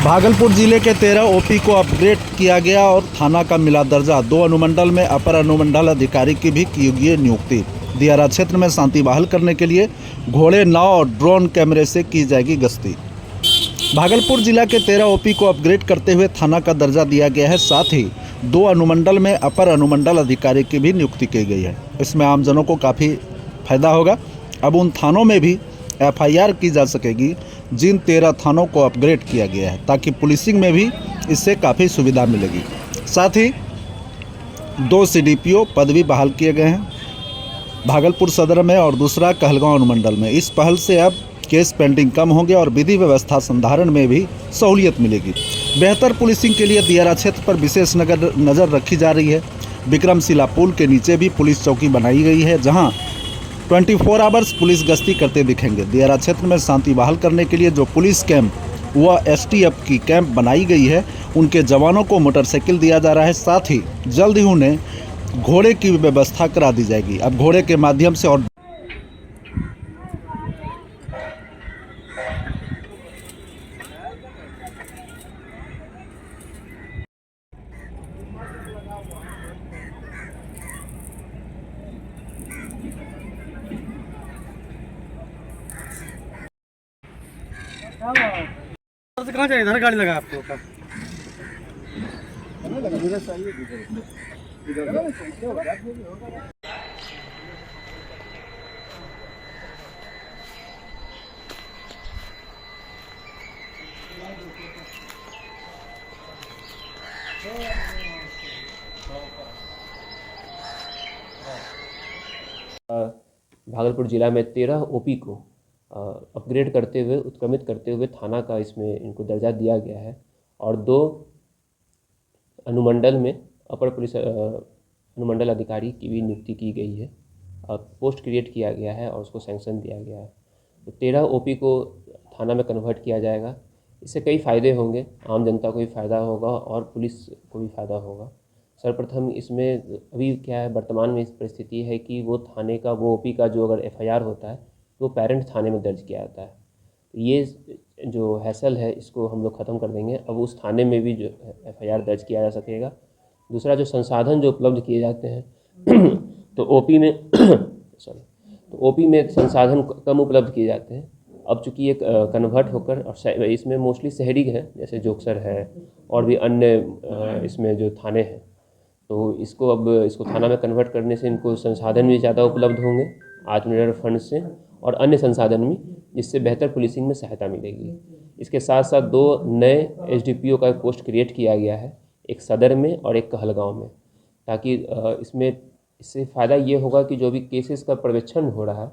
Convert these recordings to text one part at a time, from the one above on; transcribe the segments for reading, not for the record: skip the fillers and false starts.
भागलपुर जिले के 13 ओपी को अपग्रेड किया गया और थाना का मिला दर्जा। 2 अनुमंडल में अपर अनुमंडल अधिकारी की भी की गई नियुक्ति। दियारा क्षेत्र में शांति बहाल करने के लिए घोड़े, नाव और ड्रोन कैमरे से की जाएगी गश्ती। भागलपुर जिला के 13 ओपी को अपग्रेड करते हुए थाना का दर्जा दिया गया है। साथ ही 2 अनुमंडल में अपर अनुमंडल अधिकारी की भी नियुक्ति की गई है। इसमें आमजनों को काफ़ी फायदा होगा। अब उन थानों में भी FIR की जा सकेगी जिन 13 थानों को अपग्रेड किया गया है, ताकि पुलिसिंग में भी इससे काफ़ी सुविधा मिलेगी। साथ ही 2 CDPO पद भी बहाल किए गए हैं, भागलपुर सदर में और दूसरा कहलगांव अनुमंडल में। इस पहल से अब केस पेंडिंग कम होंगे और विधि व्यवस्था संधारण में भी सहूलियत मिलेगी। बेहतर पुलिसिंग के लिए दियारा क्षेत्र पर विशेष नज़र रखी जा रही है। विक्रमशिला पुल के नीचे भी पुलिस चौकी बनाई गई है, जहां 24 आवर्स पुलिस गश्ती करते दिखेंगे। दियारा क्षेत्र में शांति बहाल करने के लिए जो पुलिस कैंप व STF की कैंप बनाई गई है, उनके जवानों को मोटरसाइकिल दिया जा रहा है। साथ ही जल्द ही उन्हें घोड़े की व्यवस्था करा दी जाएगी। अब घोड़े के माध्यम से और कहाँ जाए? इधर गाड़ी लगा आपको भागलपुर जिला में 13 OP को अपग्रेड करते हुए, उत्क्रमित करते हुए थाना का इसमें इनको दर्जा दिया गया है और 2 अनुमंडल में अपर पुलिस अनुमंडल अधिकारी की भी नियुक्ति की गई है। पोस्ट क्रिएट किया गया है और उसको सैंक्शन दिया गया है। तो 13 OP को थाना में कन्वर्ट किया जाएगा। इससे कई फ़ायदे होंगे, आम जनता को भी फ़ायदा होगा और पुलिस को भी फ़ायदा होगा। सर्वप्रथम इसमें अभी क्या है, वर्तमान में इस परिस्थिति है कि वो थाने का, वो OP का जो अगर FIR होता है तो पेरेंट थाने में दर्ज किया जाता है। ये जो हैसल है इसको हम लोग ख़त्म कर देंगे। अब उस थाने में भी जो FIR दर्ज किया जा सकेगा। दूसरा, जो संसाधन जो उपलब्ध किए जाते हैं तो OP में OP में संसाधन कम उपलब्ध किए जाते हैं। अब चूँकि एक कन्वर्ट होकर, और इसमें मोस्टली शहरी है, जैसे जोकसर है और भी अन्य इसमें जो थाने हैं, तो इसको थाना में कन्वर्ट करने से इनको संसाधन भी ज़्यादा उपलब्ध होंगे आत्मनिर्भर फंड से और अन्य संसाधन भी, जिससे बेहतर पुलिसिंग में सहायता मिलेगी। इसके साथ साथ 2 नए SDPO का पोस्ट क्रिएट किया गया है, एक सदर में और एक कहलगांव में, ताकि इससे फ़ायदा ये होगा कि जो भी केसेस का पर्यवेक्षण हो रहा है,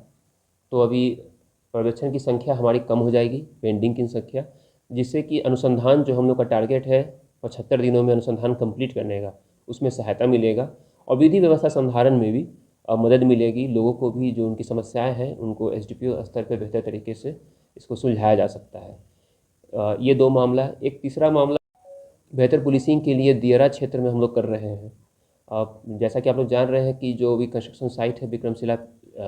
तो अभी पर्यवेक्षण की संख्या हमारी कम हो जाएगी, पेंडिंग की संख्या, जिससे कि अनुसंधान जो हम लोग का टारगेट है 75 दिनों में अनुसंधान कंप्लीट करने का, उसमें सहायता मिलेगा और विधि व्यवस्था संधारण में भी मदद मिलेगी। लोगों को भी जो उनकी समस्याएं हैं उनको SDPO स्तर पर बेहतर तरीके से इसको सुलझाया जा सकता है। ये 2 मामला। एक तीसरा मामला बेहतर पुलिसिंग के लिए दियारा क्षेत्र में हम लोग कर रहे हैं। जैसा कि आप लोग जान रहे हैं कि जो भी कंस्ट्रक्शन साइट है विक्रमशिला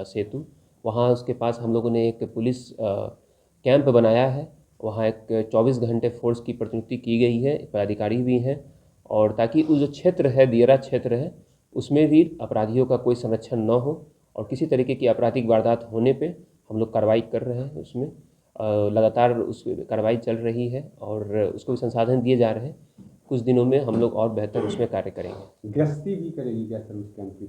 सेतु, वहाँ उसके पास हम लोगों ने एक पुलिस कैंप बनाया है। वहाँ एक 24 घंटे फोर्स की प्रतिनियुक्ति की गई है, पदाधिकारी भी हैं, और ताकि उस जो क्षेत्र है, दियारा क्षेत्र है, उसमें भी अपराधियों का कोई संरक्षण न हो और किसी तरीके की आपराधिक वारदात होने पे हम लोग कार्रवाई कर रहे हैं। उसमें लगातार उस कार्रवाई चल रही है और उसको भी संसाधन दिए जा रहे हैं। कुछ दिनों में हम लोग और बेहतर उसमें कार्य करेंगे। गश्ती भी करेगी क्या सर उस कैंप की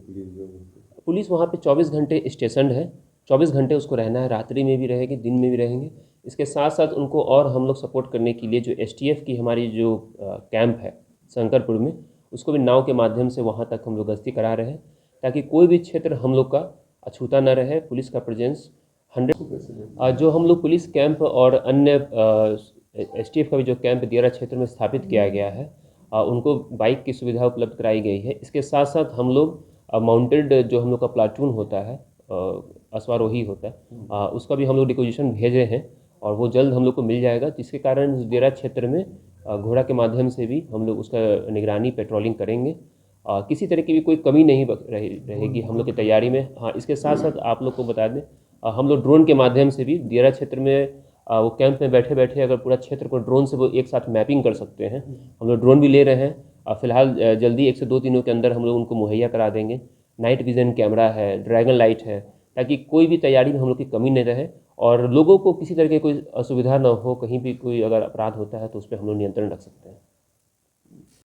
पुलिस वहाँ पे 24 घंटे स्टेशन है, 24 घंटे उसको रहना है, रात्रि में भी रहेगी, दिन में भी रहेंगे। इसके साथ साथ उनको और हम लोग सपोर्ट करने के लिए जो STF की हमारी जो कैंप है शंकरपुर में, उसको भी नाव के माध्यम से वहाँ तक हम लोग गश्ती करा रहे हैं, ताकि कोई भी क्षेत्र हम लोग का अछूता न रहे। पुलिस का प्रेजेंस 100 जो हम लोग पुलिस कैंप और अन्य STF का भी जो कैंप दियारा क्षेत्र में स्थापित किया गया है, उनको बाइक की सुविधा उपलब्ध कराई गई है। इसके साथ साथ हम लोग माउंटेड जो हम लोग का प्लाटून होता है, अश्वारोही होता है, उसका भी हम लोग रिक्वेजिशन भेजे हैं और वो जल्द हम लोग को मिल जाएगा, जिसके कारण दियारा क्षेत्र में घोड़ा के माध्यम से भी हम लोग उसका निगरानी, पेट्रोलिंग करेंगे। किसी तरह की भी कोई कमी नहीं रहेगी हम लोग की तैयारी में। हाँ, इसके साथ साथ आप लोग को बता दें, हम लोग ड्रोन के माध्यम से भी दियारा क्षेत्र में वो कैंप में बैठे बैठे अगर पूरा क्षेत्र को ड्रोन से वो एक साथ मैपिंग कर सकते हैं। हम लोग ड्रोन भी ले रहे हैं, फिलहाल जल्दी 1 से 2 दिनों के अंदर हम लोग उनको मुहैया करा देंगे। नाइट विज़न कैमरा है, ड्रैगन लाइट है, ताकि कोई भी तैयारी में हम लोग की कमी नहीं रहे और लोगों को किसी तरह की कोई असुविधा ना हो। कहीं भी कोई अगर अपराध होता है तो उस पर हम लोग नियंत्रण रख सकते हैं।